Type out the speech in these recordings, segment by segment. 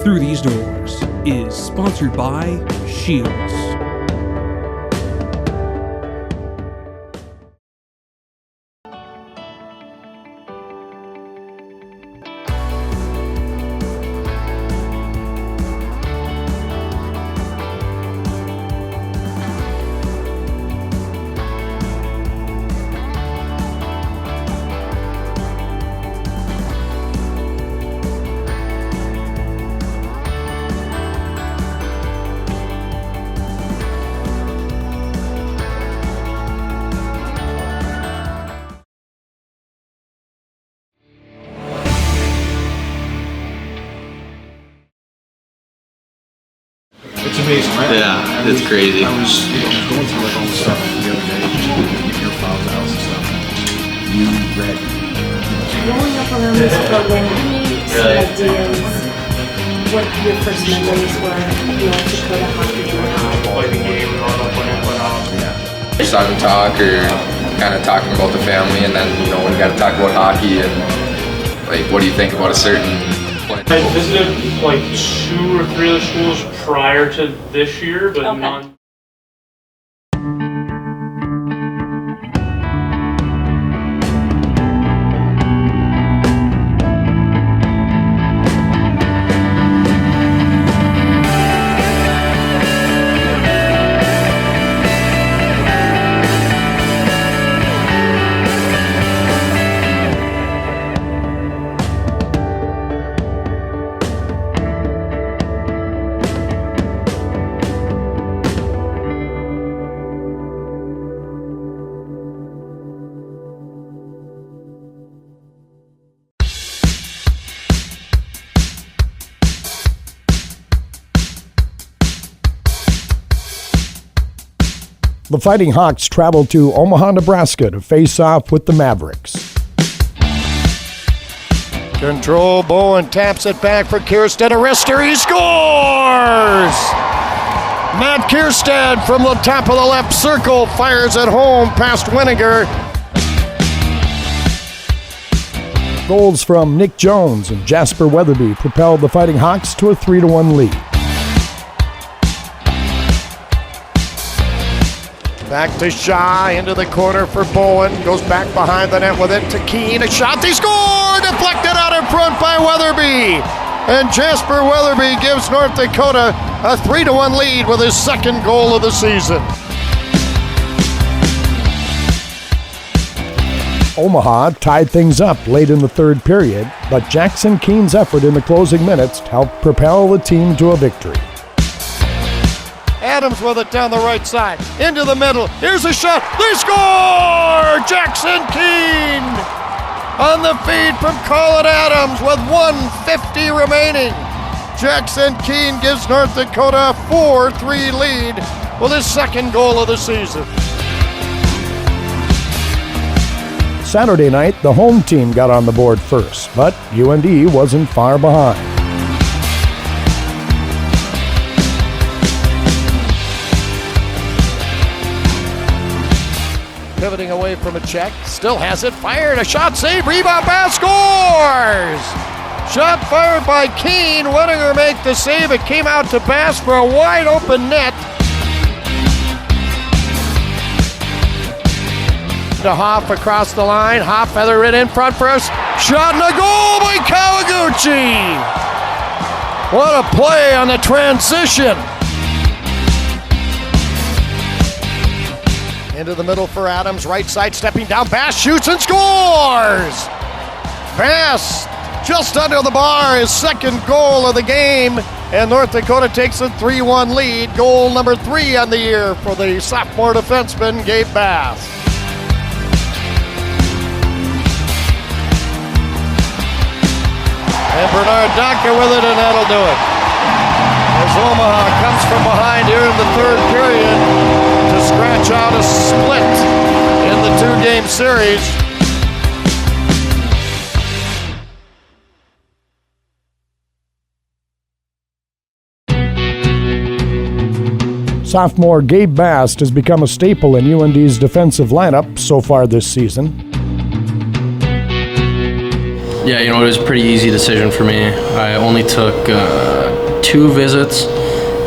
Through These Doors is sponsored by Shields. It's amazing, right? Yeah, it's crazy. I was going through all the stuff the other day, just getting your files out and stuff. You read. Growing up around this program, give me some ideas what your first memories were of North Dakota hockey and how. Just talk or kind of talking about the family, and then when you got to talk about hockey and what do you think about a certain play. I visited 2 or 3 other schools prior to this year, but none. The Fighting Hawks travel to Omaha, Nebraska to face off with the Mavericks. Control, Bowen taps it back for Kierstead. A wrister, he scores! Matt Kierstead from the top of the left circle fires at home past Winiger. Goals from Nick Jones and Jasper Weatherby propelled the Fighting Hawks to a 3-1 lead. Back to Shaw, into the corner for Bowen. Goes back behind the net with it to Keene. A shot, they score! Deflected out in front by Weatherby. And Jasper Weatherby gives North Dakota a 3-1 lead with his second goal of the season. Omaha tied things up late in the third period, but Jackson Keene's effort in the closing minutes helped propel the team to a victory. Adams with it down the right side, into the middle, here's a shot, they score! Jackson Keene on the feed from Colin Adams with 1:50 remaining. Jackson Keene gives North Dakota a 4-3 lead with his second goal of the season. Saturday night, the home team got on the board first, but UND wasn't far behind. Pivoting away from a check, still has it, fired, a shot, save, rebound, pass, scores! Shot fired by Keene, Winiger make the save, it came out to Bast for a wide open net. To Hoff across the line, Hoff feather it in front for us, shot and a goal by Kawaguchi! What a play on the transition! Into the middle for Adams, right side stepping down, Bast shoots and scores! Bast just under the bar, his second goal of the game, and North Dakota takes a 3-1 lead. Goal number 3 on the year for the sophomore defenseman, Gabe Bast. And Bernard Donker with it, and that'll do it. As Omaha comes from behind here in the third period to scratch out a split in the 2-game series. Sophomore Gabe Bast has become a staple in UND's defensive lineup so far this season. Yeah, it was a pretty easy decision for me. I only took 2 visits,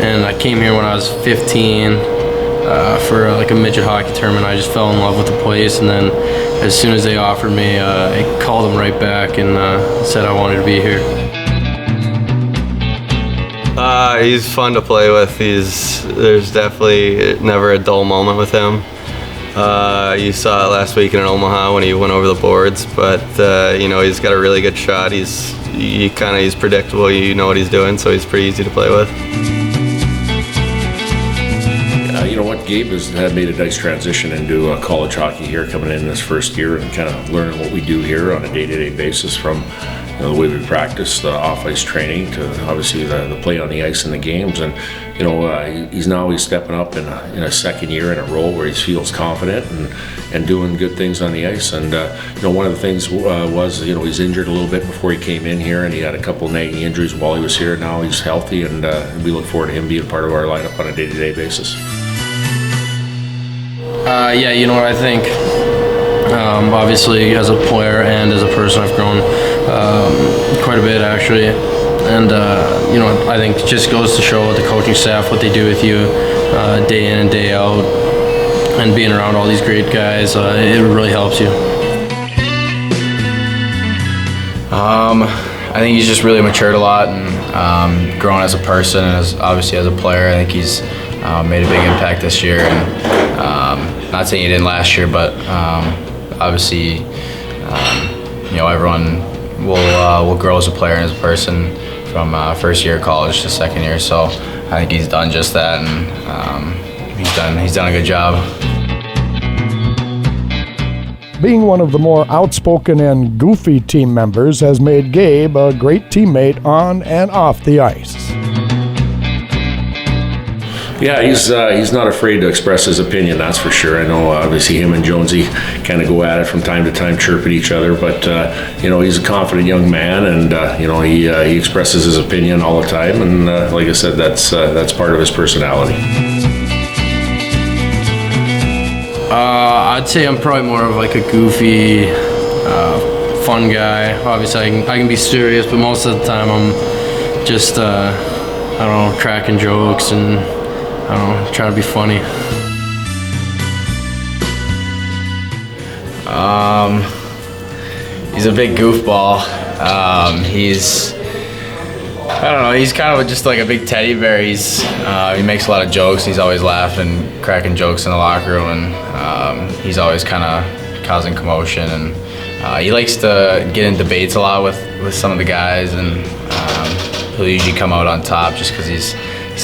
and I came here when I was 15 for like a midget hockey tournament. I just fell in love with the place, and then as soon as they offered me, I called them right back and said I wanted to be here. He's fun to play with. There's definitely never a dull moment with him. You saw it last week in Omaha when he went over the boards, but he's got a really good shot. He's predictable. You know what he's doing, so he's pretty easy to play with. You know what, Gabe had made a nice transition into college hockey here, coming in his first year and kind of learning what we do here on a day-to-day basis, from the way we practice, the off-ice training, to obviously the play on the ice and the games. And he's stepping up in a second year in a role where he feels confident and doing good things on the ice. And one of the things was he's injured a little bit before he came in here, and he had a couple nagging injuries while he was here. Now he's healthy, and we look forward to him being part of our lineup on a day-to-day basis. Yeah, you know what I think? Obviously, as a player and as a person, I've grown quite a bit, actually. And, I think it just goes to show the coaching staff, what they do with you day in and day out, and being around all these great guys, it really helps you. I think he's just really matured a lot and grown as a person, and obviously as a player. I think he's made a big impact this year, and not saying he didn't last year, but obviously, everyone will grow as a player and as a person from first year of college to second year. So I think he's done just that, and he's done a good job. Being one of the more outspoken and goofy team members has made Gabe a great teammate on and off the ice. Yeah, he's not afraid to express his opinion, that's for sure. I know obviously him and Jonesy kind of go at it from time to time, chirp at each other, but he's a confident young man, and he expresses his opinion all the time, and like I said, that's part of his personality. I'd say I'm probably more of like a goofy, fun guy. Obviously, I can be serious, but most of the time I'm just, cracking jokes and trying to be funny. He's a big goofball. He's kind of just like a big teddy bear. He makes a lot of jokes. He's always laughing, cracking jokes in the locker room, and he's always kind of causing commotion. And he likes to get in debates a lot with some of the guys, and he'll usually come out on top just because he's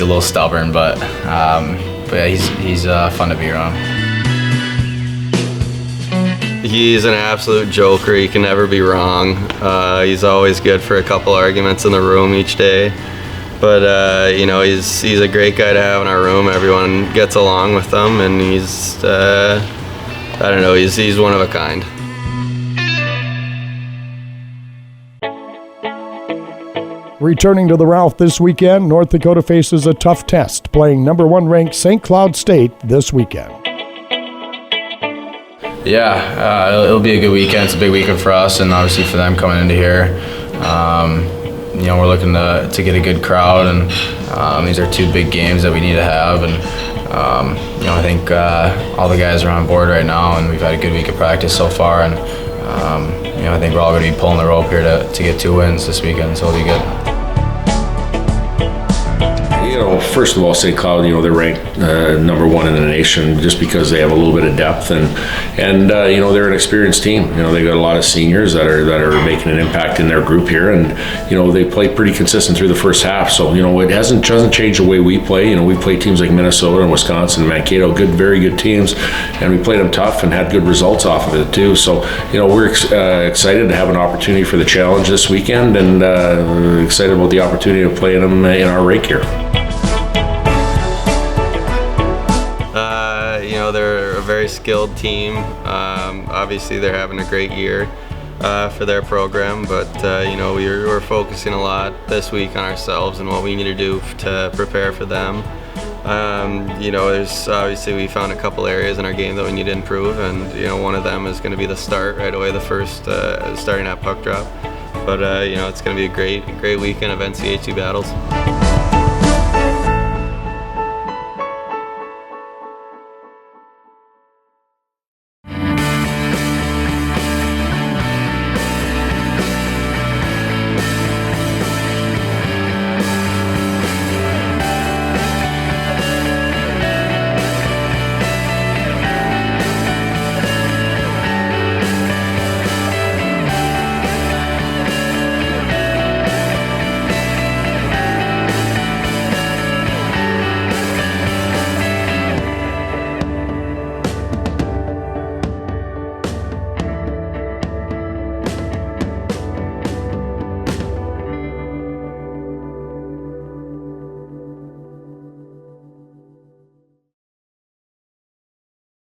a little stubborn. But yeah, he's fun to be around. He's an absolute joker. He can never be wrong. He's always good for a couple arguments in the room each day. But he's a great guy to have in our room. Everyone gets along with him, and he's he's one of a kind. Returning to the Ralph this weekend, North Dakota faces a tough test, playing number 1 ranked St. Cloud State this weekend. Yeah, it'll be a good weekend. It's a big weekend for us, and obviously for them coming into here. We're looking to get a good crowd, and these are 2 big games that we need to have. And I think all the guys are on board right now, and we've had a good week of practice so far. And I think we're all going to be pulling the rope here to get 2 wins this weekend, so it'll be good. First of all, St. Cloud, they're ranked number 1 in the nation just because they have a little bit of depth, and they're an experienced team. They got a lot of seniors that are making an impact in their group here, and they play pretty consistent through the first half. So it doesn't change the way we play. We play teams like Minnesota and Wisconsin, Mankato, very good teams, and we played them tough and had good results off of it too. So we're excited to have an opportunity for the challenge this weekend, and we're excited about the opportunity of playing them in our rink here. They're a very skilled team. Obviously, they're having a great year for their program, but we're focusing a lot this week on ourselves and what we need to do to prepare for them. There's obviously we found a couple areas in our game that we need to improve, and one of them is going to be the start right away, the first starting at puck drop. But it's going to be a great weekend of NCAA battles.